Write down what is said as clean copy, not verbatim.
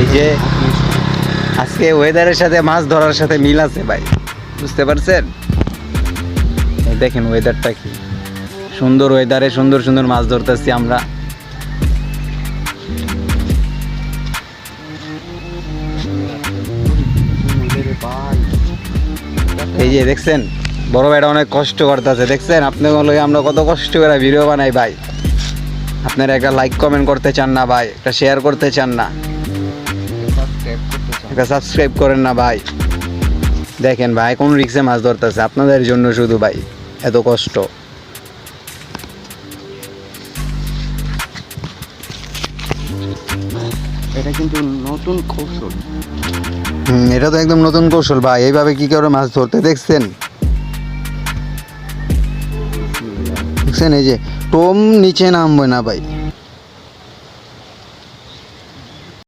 এই যে আজকে ওয়েদারের সাথে মাছ ধরার সাথে মিল আছে ভাই, বুঝতে পারছেন? এই দেখেন ওয়েদারটা কি সুন্দর, ওয়েদারে সুন্দর সুন্দর মাছ ধরতেছি আমরা। এই যে দেখছেন বড় ভাইটা অনেক কষ্ট করতেছে, দেখছেন? আপনি বলে আমরা কত কষ্ট করে ভিডিও বানাই ভাই, আপনারা একটা লাইক কমেন্ট করতে চান না ভাই, একটা শেয়ার করতে চান না, একটা সাবস্ক্রাইব করেন না ভাই। দেখেন ভাই কোন রিক্সে মাছ ধরতেছে আপনাদের জন্য শুধু ভাই, এত কষ্ট। এটা কিন্তু নতুন কৌশল। এটা তো একদম নতুন কৌশল ভাই, এইভাবে কি করে মাছ ধরতে দেখছেন? দেখছেন এই যে টোম নিচে নামবে না ভাই।